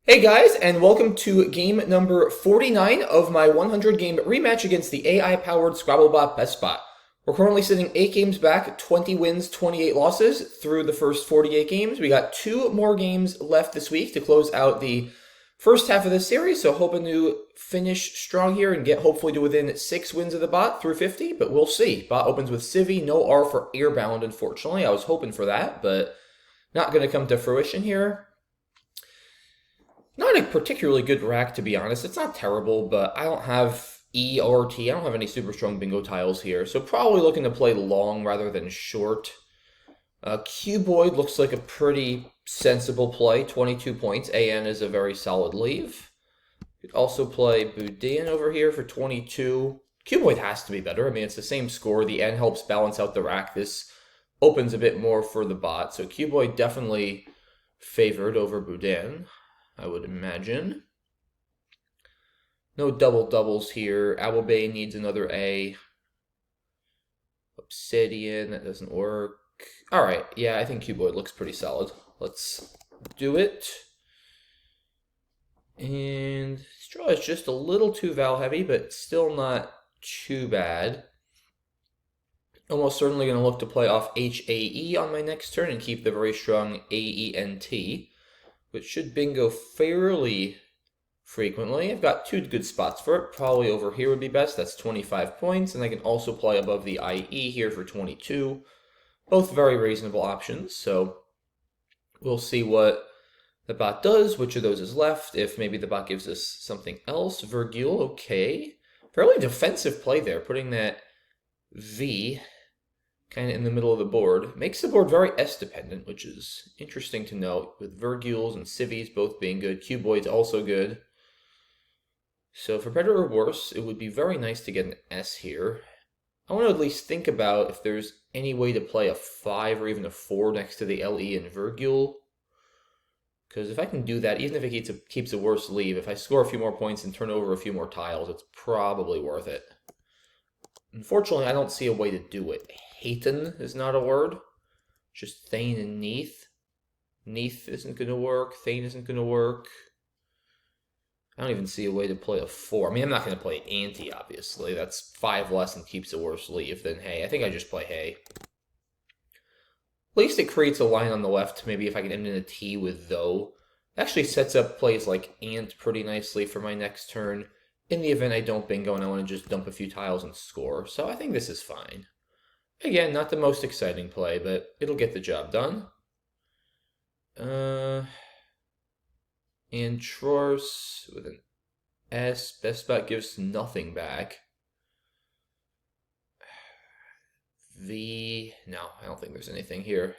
Hey guys, and welcome to game number 49 of my 100 game rematch against the AI-powered Scrabble BestBot. We're currently sitting 8 games back, 20 wins, 28 losses through the first 48 games. We got 2 more games left this week to close out the first half of this series, so hoping to finish strong here and get hopefully to within 6 wins of the bot through 50, but we'll see. Bot opens with civvy, no R for airbound, unfortunately. I was hoping for that, but not going to come to fruition here. Not a particularly good rack, to be honest. It's not terrible, but I don't have E or T. I don't have any super strong bingo tiles here, so probably looking to play long rather than short. Cuboid looks like a pretty sensible play, 22 points. AN is a very solid leave. Could also play Boudin over here for 22. Cuboid has to be better. I mean, it's the same score. The N helps balance out the rack. This opens a bit more for the bot, so Cuboid definitely favored over Boudin, I would imagine. No double doubles here. Owlbay needs another A. Obsidian, that doesn't work. Alright, yeah, I think Cuboid looks pretty solid. Let's do it. And straw is just a little too vowel heavy, but still not too bad. Almost certainly going to look to play off HAE on my next turn and keep the very strong AENT, which should bingo fairly frequently. I've got 2 good spots for it. Probably over here would be best. That's 25 points. And I can also play above the IE here for 22. Both very reasonable options. So we'll see what the bot does, which of those is left. If maybe the bot gives us something else. Virgule, okay. Fairly defensive play there, putting that V kind of in the middle of the board. Makes the board very S-dependent, which is interesting to note, with Virgules and Civies both being good. Cuboid's also good. So for better or worse, it would be very nice to get an S here. I want to at least think about if there's any way to play a 5 or even a 4 next to the LE and Virgule. Because if I can do that, even if it keeps a worse leave, if I score a few more points and turn over a few more tiles, it's probably worth it. Unfortunately, I don't see a way to do it. Hayton is not a word. Just Thane and Neath. Neath isn't going to work. Thane isn't going to work. I don't even see a way to play a 4. I mean, I'm not going to play Ante, obviously. That's 5 less and keeps a worse leave than Hay. I think I just play Hay. At least it creates a line on the left. Maybe if I can end in a T with though. It actually sets up plays like Ant pretty nicely for my next turn. In the event I don't bingo and I want to just dump a few tiles and score. So I think this is fine. Again, not the most exciting play, but it'll get the job done. And Trors with an S. BestBot gives nothing back. V. No, I don't think there's anything here.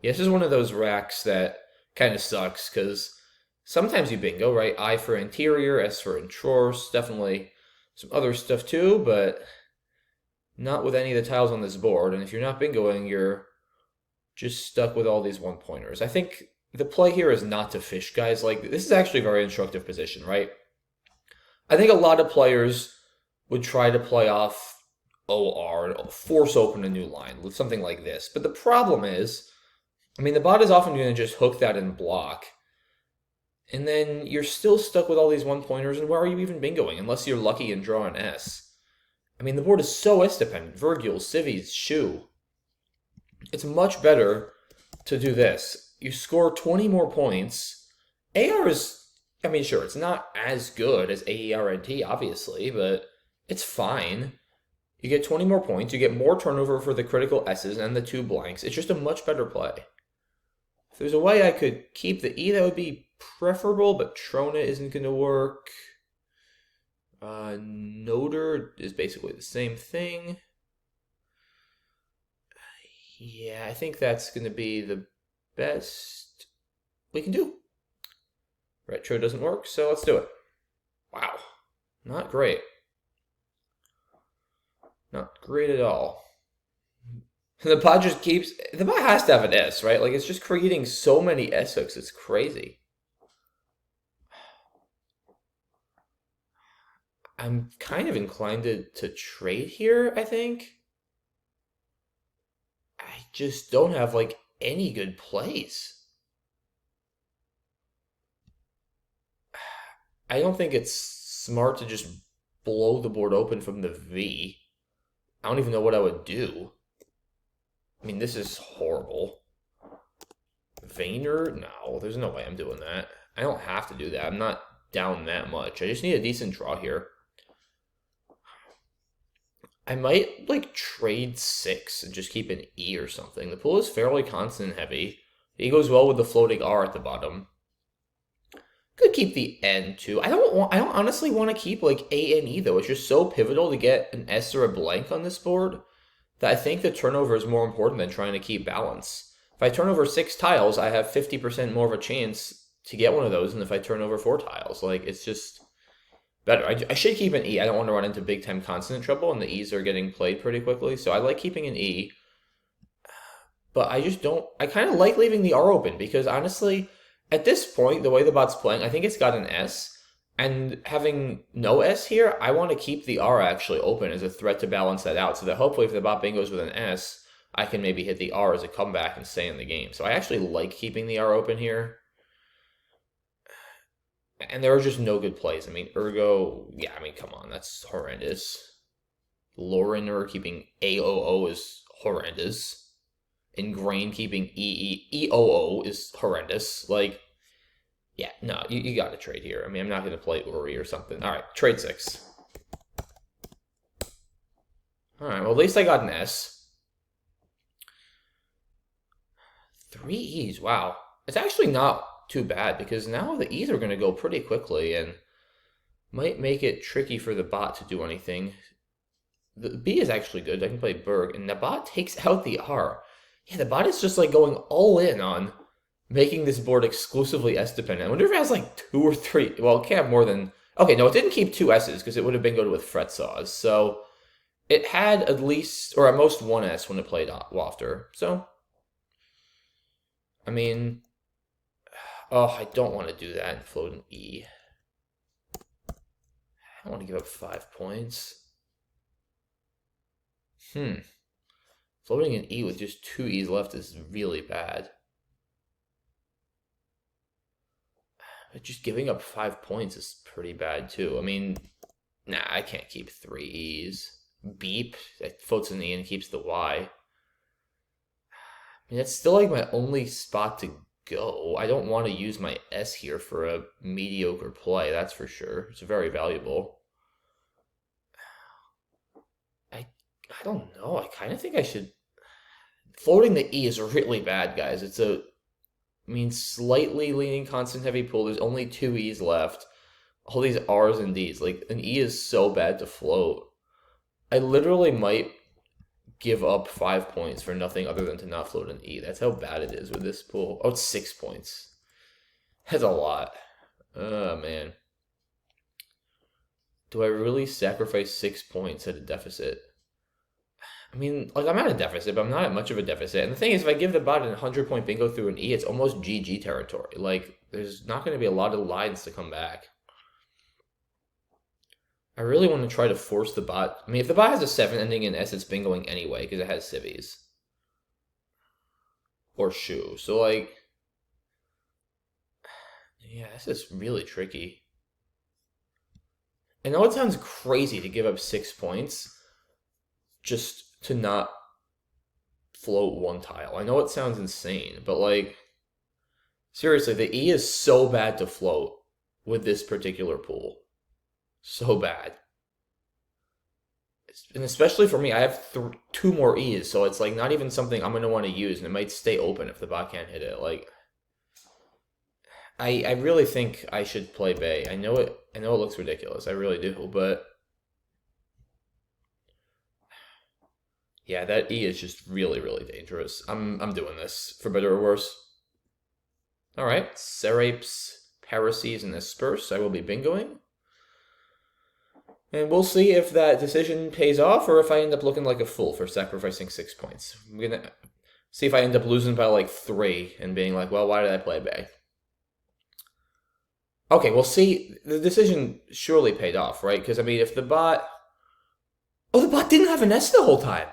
Yeah, this is one of those racks that kind of sucks because sometimes you bingo, right? I for interior, S for intrors, definitely some other stuff too, but not with any of the tiles on this board. And if you're not bingoing, you're just stuck with all these one-pointers. I think the play here is not to fish, guys. Like, this is actually a very instructive position, right? I think a lot of players would try to play off OR and force open a new line with something like this. But the problem is, I mean, the bot is often going to just hook that and block. And then you're still stuck with all these one-pointers, and where are you even bingoing, unless you're lucky and draw an S? I mean, the board is so S-dependent. Virgule, Civies, Shoe. It's much better to do this. You score 20 more points. AR is, I mean, sure, it's not as good as AER and T, obviously, but it's fine. You get 20 more points. You get more turnover for the critical S's and the 2 blanks. It's just a much better play. If there's a way I could keep the E, that would be preferable, but Trona isn't going to work. Noder is basically the same thing. Yeah, I think that's going to be the best we can do. Retro doesn't work, so let's do it. Wow, not great. Not great at all. The bot just keeps, the bot has to have an S, right? Like, it's just creating so many S hooks, it's crazy. I'm kind of inclined to trade here, I think. I just don't have, like, any good plays. I don't think it's smart to just blow the board open from the V. I don't even know what I would do. I mean, this is horrible. Vayner? No, there's no way I'm doing that. I don't have to do that. I'm not down that much. I just need a decent draw here. I might, like, trade 6 and just keep an E or something. The pool is fairly consonant heavy. E goes well with the floating R at the bottom. Could keep the N too. I don't honestly want to keep like A and E though. It's just so pivotal to get an S or a blank on this board that I think the turnover is more important than trying to keep balance. If I turn over 6 tiles, I have 50% more of a chance to get one of those than if I turn over 4 tiles. Like, it's just better. I should keep an E. I don't want to run into big time consonant trouble, and the E's are getting played pretty quickly. So I like keeping an E. But I just don't. I kind of like leaving the R open because honestly, at this point, the way the bot's playing, I think it's got an S. And having no S here, I want to keep the R actually open as a threat to balance that out. So that hopefully if the bot bingos with an S, I can maybe hit the R as a comeback and stay in the game. So I actually like keeping the R open here. And there are just no good plays. I mean, Ergo, yeah, I mean, come on, that's horrendous. Loriner keeping AOO is horrendous. Ingrain keeping EOO is horrendous. Like, yeah, no, you got to trade here. I mean, I'm not going to play Uri or something. All right, trade 6. All right, well, at least I got an S. 3 E's, wow. It's actually not too bad because now the E's are going to go pretty quickly and might make it tricky for the bot to do anything. The B is actually good. I can play Berg, and the bot takes out the R. Yeah, the bot is just like going all in on making this board exclusively S dependent. I wonder if it has like 2 or 3. Well, it can't have more than. Okay, no, it didn't keep 2 S's because it would have been good with fret saws. So it had at least, or at most 1 S when it played Wafter. So, I mean, oh, I don't want to do that and float an E. I don't want to give up 5 points. Floating an E with just 2 E's left is really bad. But just giving up 5 points is pretty bad too. I mean, nah, I can't keep 3 E's. Beep, that floats an E and keeps the Y. I mean, that's still like my only spot to go. I don't want to use my S here for a mediocre play, that's for sure. It's very valuable. I don't know. I kind of think I should. Floating the E is really bad, guys. It's a, I mean, slightly leaning constant heavy pool. There's only 2 E's left. All these R's and D's. Like, an E is so bad to float. I literally might give up 5 points for nothing other than to not float an E. That's how bad it is with this pool. Oh, it's 6 points. That's a lot. Oh, man. Do I really sacrifice 6 points at a deficit? I mean, like, I'm at a deficit, but I'm not at much of a deficit. And the thing is, if I give the bot a 100-point bingo through an E, it's almost GG territory. Like, there's not going to be a lot of lines to come back. I really want to try to force the bot. I mean, if the bot has a 7 ending in S, it's bingoing anyway, because it has civvies. Or shoe. So, like, yeah, this is really tricky. I know it sounds crazy to give up 6 points just to not float 1 tile. I know it sounds insane, but like, seriously, the E is so bad to float with this particular pool. So bad. And especially for me, I have 2 more E's, so it's like not even something I'm going to want to use, and it might stay open if the bot can't hit it. Like, I really think I should play Bay. I know it looks ridiculous. I really do, but yeah, that E is just really, really dangerous. I'm doing this, for better or worse. Alright, Serapes, Paracels, and Asperse I will be bingoing. And we'll see if that decision pays off, or if I end up looking like a fool for sacrificing 6 points. I'm gonna see if I end up losing by like 3, and being like, well, why did I play Bay? Okay, we'll see. The decision surely paid off, right? Because, I mean, if the bot... Oh, the bot didn't have an S the whole time!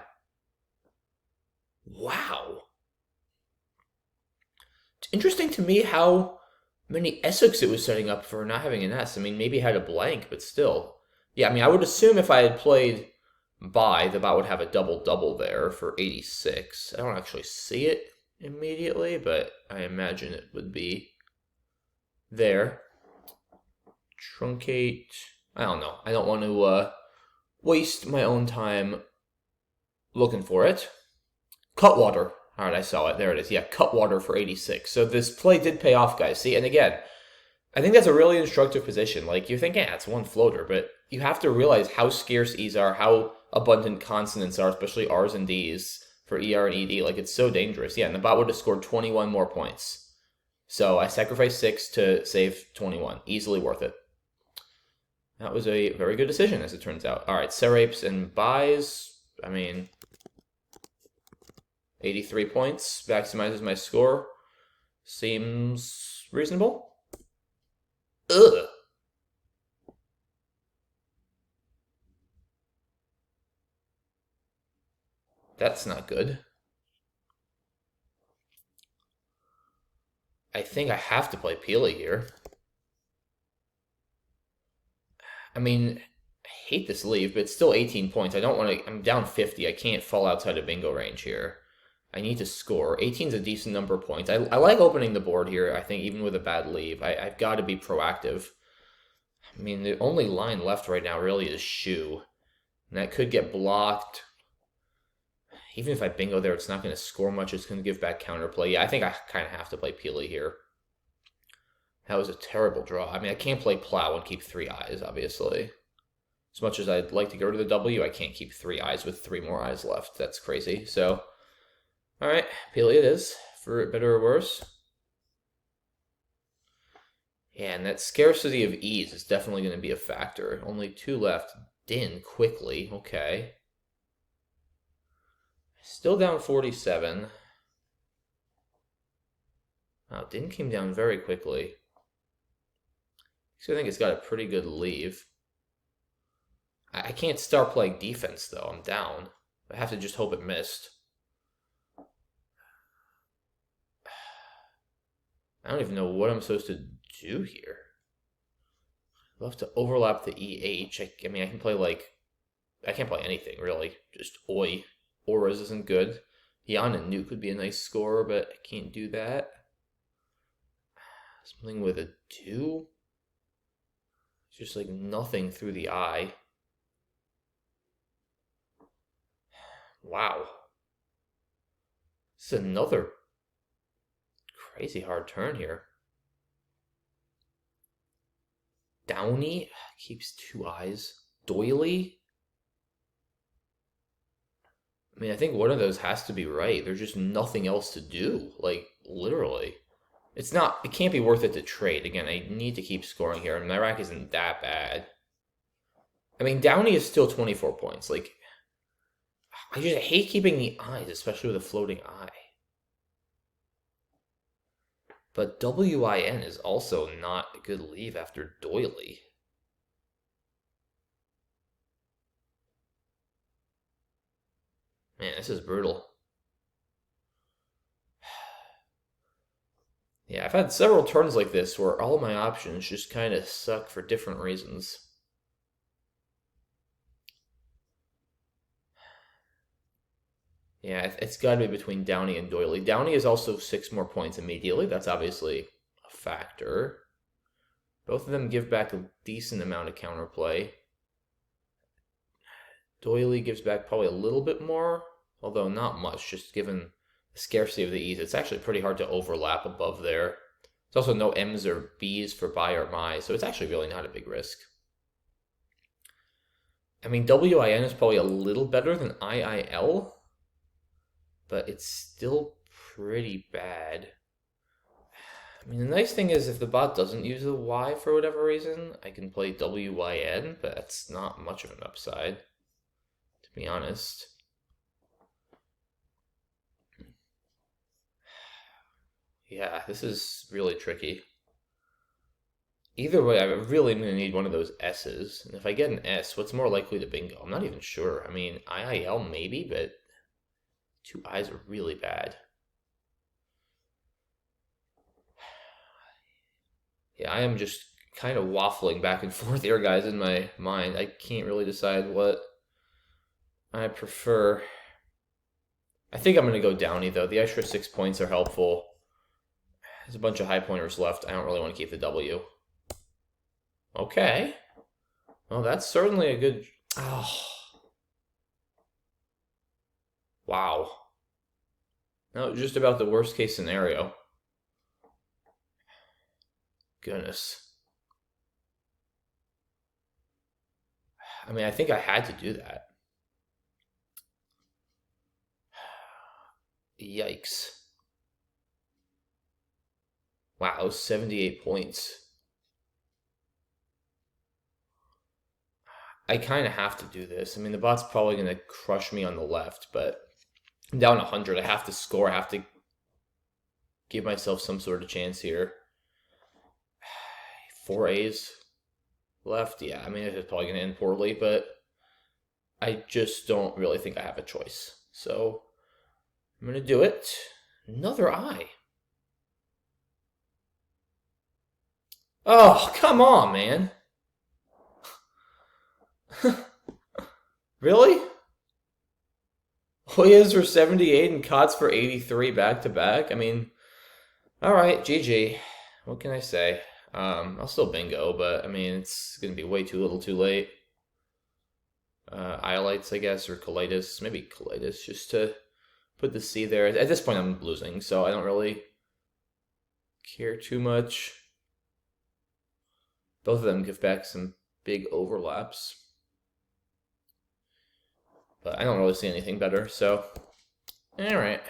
Wow. It's interesting to me how many Essex it was setting up for not having an S. I mean, maybe it had a blank, but still. Yeah, I mean, I would assume if I had played by, the bot would have a double-double there for 86. I don't actually see it immediately, but I imagine it would be there. Truncate. I don't know. I don't want to waste my own time looking for it. Cutwater. All right, I saw it. There it is. Yeah, Cutwater for 86. So this play did pay off, guys. See, and again, I think that's a really instructive position. Like, you think, yeah, it's one floater, but you have to realize how scarce E's are, how abundant consonants are, especially R's and D's for ER and ED. Like, it's so dangerous. Yeah, and the bot would have scored 21 more points. So I sacrificed 6 to save 21. Easily worth it. That was a very good decision, as it turns out. All right, Serapes and buys. I mean, 83 points maximizes my score. Seems reasonable. Ugh. That's not good. I think I have to play Peely here. I mean, I hate this leave, but it's still 18 points. I don't want to... I'm down 50. I can't fall outside of bingo range here. I need to score. 18 is a decent number of points. I like opening the board here, I think, even with a bad leave. I've got to be proactive. I mean, the only line left right now really is shoe. And that could get blocked. Even if I bingo there, it's not going to score much. It's going to give back counterplay. Yeah, I think I kind of have to play Peely here. That was a terrible draw. I mean, I can't play plow and keep 3 eyes, obviously. As much as I'd like to go to the W, I can't keep 3 eyes with 3 more eyes left. That's crazy. So, all right, Peely it is, for better or worse. Yeah, and that scarcity of E's is definitely going to be a factor. Only 2 left. Din quickly. Okay. Still down 47. Wow, Din came down very quickly. So I think it's got a pretty good leave. I can't start playing defense, though. I'm down. I have to just hope it missed. I don't even know what I'm supposed to do here. I'll have to overlap the EH. I mean, I can play, like... I can't play anything, really. Just Oi. Auras isn't good. Yan and Nuke would be a nice score, but I can't do that. Something with a 2? Just like nothing through the eye. Wow. This is another crazy hard turn here. Downey keeps 2 eyes. Doily? I mean, I think one of those has to be right. There's just nothing else to do. Like, literally. It can't be worth it to trade. Again, I need to keep scoring here, and my rack isn't that bad. I mean, Downey is still 24 points. Like, I just hate keeping the eyes, especially with a floating eye. But WIN is also not a good leave after Doily. Man, this is brutal. Yeah, I've had several turns like this where all my options just kind of suck for different reasons. Yeah, it's got to be between Downey and Doily. Downey is also 6 more points immediately. That's obviously a factor. Both of them give back a decent amount of counterplay. Doily gives back probably a little bit more, although not much, just given the scarcity of the E's. It's actually pretty hard to overlap above there. There's also no M's or B's for buy or my, so it's actually really not a big risk. I mean, WIN is probably a little better than IIL, but it's still pretty bad. I mean, the nice thing is if the bot doesn't use the Y for whatever reason, I can play WYN, but that's not much of an upside, to be honest. Yeah, this is really tricky. Either way, I really am going to need one of those S's. And if I get an S, what's more likely to bingo? I'm not even sure. I mean, IIL maybe, but 2 eyes are really bad. Yeah, I am just kind of waffling back and forth here, guys, in my mind. I can't really decide what I prefer. I think I'm going to go Downey, though. The extra 6 points are helpful. There's a bunch of high pointers left. I don't really want to keep the W. Okay. Well, that's certainly a good... Oh. Wow. That was just about the worst case scenario. Goodness. I mean, I think I had to do that. Yikes. Wow, 78 points. I kind of have to do this. I mean, the bot's probably going to crush me on the left, but I'm down 100. I have to score. I have to give myself some sort of chance here. 4 A's left. Yeah, I mean, it's probably going to end poorly, but I just don't really think I have a choice. So I'm going to do it. Another I. Oh, come on, man. Really? Hoyas for 78 and Cots for 83 back-to-back? I mean, all right, GG. What can I say? I'll still bingo, but I mean, it's going to be way too little too late. Iolites, I guess, or colitis. Maybe colitis, just to put the C there. At this point, I'm losing, so I don't really care too much. Both of them give back some big overlaps. But I don't really see anything better, so... Alright. I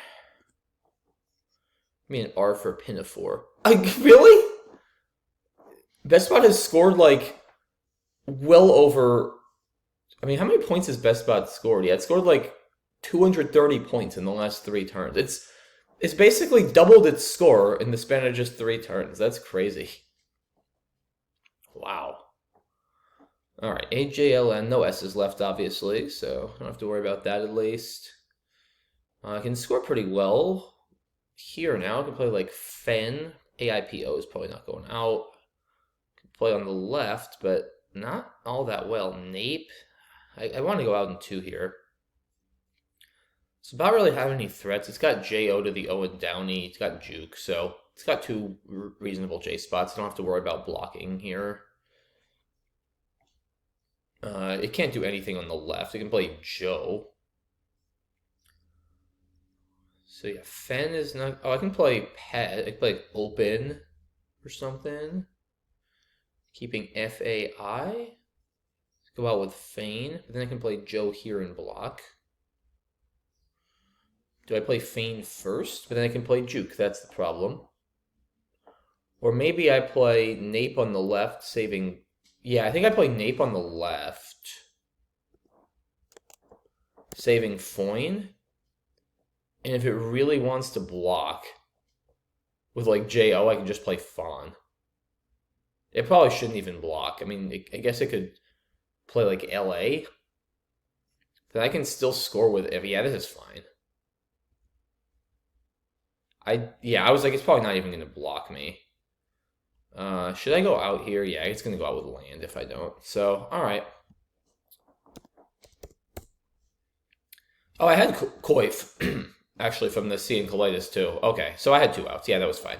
mean, R for Pinafore. Really? BestBot has scored, like, well over... I mean, how many points has BestBot scored? Yeah, it scored, like, 230 points in the last 3 turns. It's basically doubled its score in the span of just 3 turns. That's crazy. Wow. Alright, AJLN, no S's left, obviously, so I don't have to worry about that at least. I can score pretty well here now. I can play like Fen. AIPO is probably not going out. I can play on the left, but not all that well. Nape. I want to go out in 2 here. So not really have any threats. It's got JO to the O and Downey. It's got Juke, so it's got 2 reasonable J spots. I don't have to worry about blocking here. It can't do anything on the left. It can play Joe. So yeah, Fen is not... Oh, I can play Pet. I can play Open or something. Keeping FAI. Let's go out with Feign. But then I can play Joe here and block. Do I play Feign first? But then I can play Juke. That's the problem. Or maybe I play Nape on the left, saving... Yeah, I think I play Nape on the left. Saving Foyne. And if it really wants to block with like JO, I can just play Fawn. It probably shouldn't even block. I mean, I guess it could play like LA. Then I can still score with if yeah, this is fine. I was like, it's probably not even going to block me. Should I go out here? Yeah, it's going to go out with land if I don't. So, all right. Oh, I had Coif, actually, from the C and colitis, too. Okay, so I had 2 outs. Yeah, that was fine.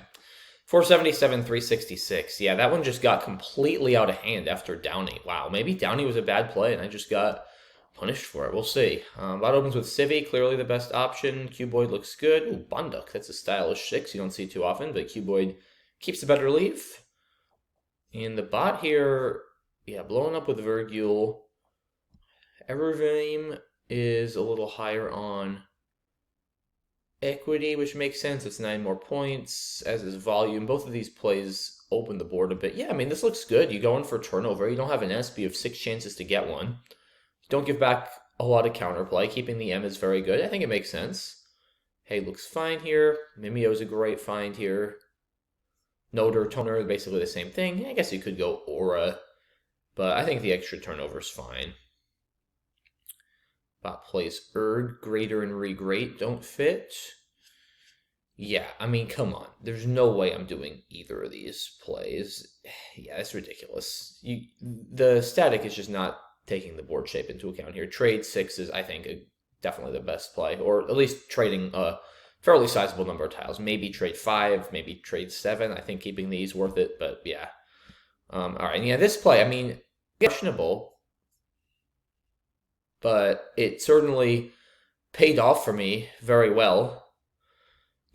477, 366. Yeah, that one just got completely out of hand after Downey. Wow, maybe Downey was a bad play, and I just got punished for it. We'll see. Bot opens with Civi, clearly the best option. Cuboid looks good. Ooh, Bunduk, that's a stylish 6 you don't see too often, but Cuboid keeps the better leaf. And the bot here, yeah, blowing up with Virgule. Evervame is a little higher on equity, which makes sense. It's 9 more points, as is volume. Both of these plays open the board a bit. Yeah, I mean, this looks good. You go in for turnover. You don't have an S, but you have 6 chances to get one. You don't give back a lot of counterplay. Keeping the M is very good. I think it makes sense. Hey, looks fine here. Mimio's a great find here. Noder, Toner, basically the same thing. I guess you could go Aura, but I think the extra turnover is fine. Bot plays Erg, Greater, and Regrate don't fit. Yeah, I mean, come on. There's no way I'm doing either of these plays. Yeah, that's ridiculous. The static is just not taking the board shape into account here. Trade 6 is, I think, definitely the best play, or at least trading a fairly sizable number of tiles. Maybe trade 5, maybe trade 7. I think keeping these worth it, but yeah. All right, and yeah, this play, I mean, questionable, but it certainly paid off for me very well.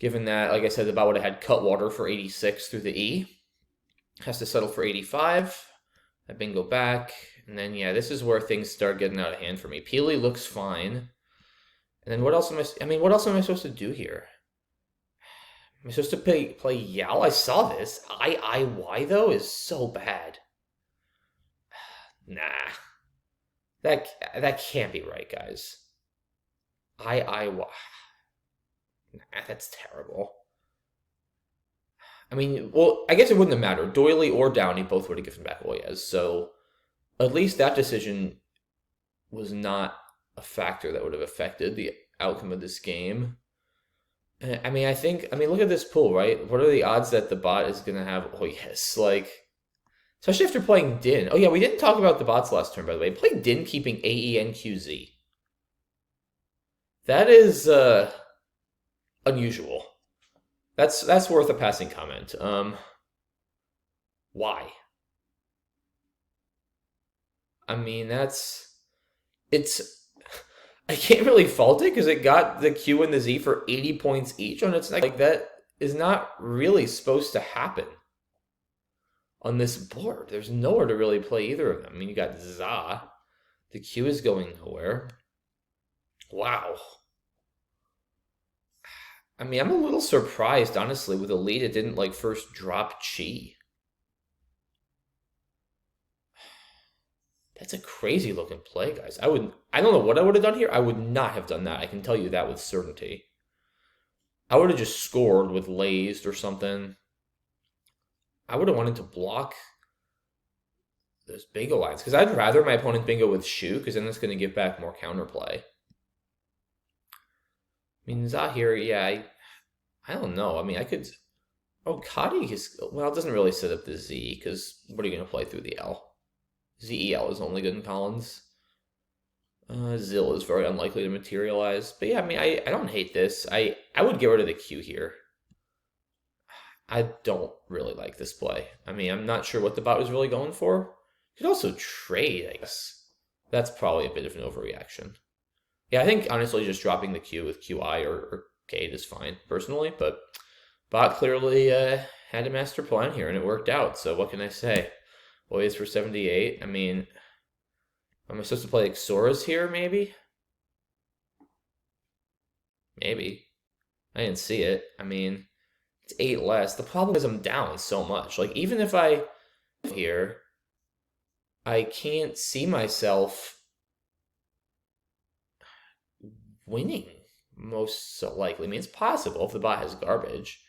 Given that, like I said, about what I had Cutwater for 86 through the E. Has to settle for 85. I bingo back. And then, yeah, this is where things start getting out of hand for me. Peely looks fine. And then what else am what else am I supposed to do here? Am I supposed to play Yao? I saw this. I, though, is so bad. Nah. That can't be right, guys. Nah, that's terrible. I mean, well, I guess it wouldn't have mattered. Doily or Downey both would have given back Oyez, so at least that decision was not a factor that would have affected the outcome of this game. I mean, look at this pool, right? What are the odds that the bot is going to have Oyez? Like, especially after playing Din. Oh, yeah, we didn't talk about the bots last turn, by the way. Played Din keeping AENQZ. That is unusual. That's worth a passing comment. Why? I mean, I can't really fault it because it got the Q and the Z for 80 points each on its neck. Like, that is not really supposed to happen on this board. There's nowhere to really play either of them. I mean, you got Za. The Q is going nowhere. Wow. I mean, I'm a little surprised, honestly, with a lead it didn't, like, first drop Chi. That's a crazy looking play, guys. I don't know what I would have done here. I would not have done that. I can tell you that with certainty. I would have just scored with Lazed or something. I would have wanted to block those bingo lines because I'd rather my opponent bingo with Shu because then it's going to give back more counterplay. I mean, Zahir, yeah, I don't know. I mean, I could... Oh, Kadi is... Well, it doesn't really set up the Z because what are you going to play through the L? ZEL is only good in Collins. Zill is very unlikely to materialize. But yeah, I mean, I don't hate this. I would get rid of the Q here. I don't really like this play. I mean, I'm not sure what the bot was really going for. You could also trade, I guess. That's probably a bit of an overreaction. Yeah, I think, honestly, just dropping the Q with QI or Kate is fine, personally. But bot clearly had a master plan here, and it worked out. So what can I say? Oyez for 78. I mean, am I supposed to play Xorahs here, maybe? Maybe. I didn't see it. I mean, it's 8 less. The problem is I'm down so much. Like, even if I here, I can't see myself winning, most likely. I mean, it's possible if the bot has garbage.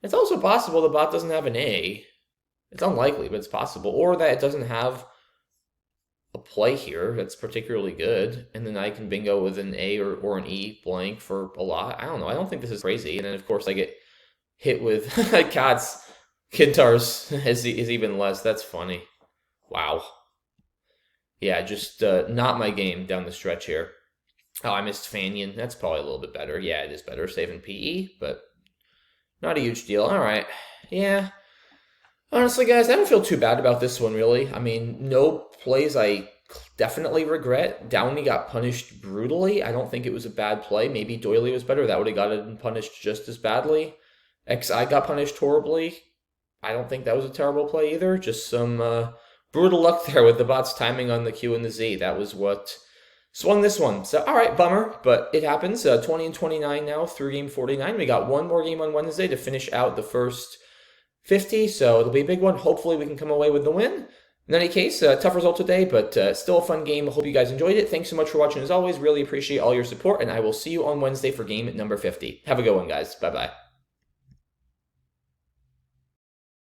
It's also possible the bot doesn't have an A. It's unlikely, but it's possible. Or that it doesn't have a play here that's particularly good, and then I can bingo with an A or an E blank for a lot. I don't know. I don't think this is crazy. And then, of course, I get hit with Kat's Kintars is even less. That's funny. Wow. Yeah, just not my game down the stretch here. Oh, I missed Fanyan. That's probably a little bit better. Yeah, it is better saving PE, but not a huge deal. All right. Yeah. Honestly, guys, I don't feel too bad about this one, really. I mean, no plays I definitely regret. Downey got punished brutally. I don't think it was a bad play. Maybe Doily was better. That would have gotten punished just as badly. XI got punished horribly. I don't think that was a terrible play either. Just some brutal luck there with the bot's timing on the Q and the Z. That was what swung this one. So, all right, bummer, but it happens. 20 and 29 now through game 49. We got one more game on Wednesday to finish out the first 50, so it'll be a big one. Hopefully we can come away with the win. In any case, tough result today, but still a fun game. Hope you guys enjoyed it. Thanks so much for watching as always. Really appreciate all your support, and I will see you on Wednesday for game number 50. Have a good one, guys. Bye-bye.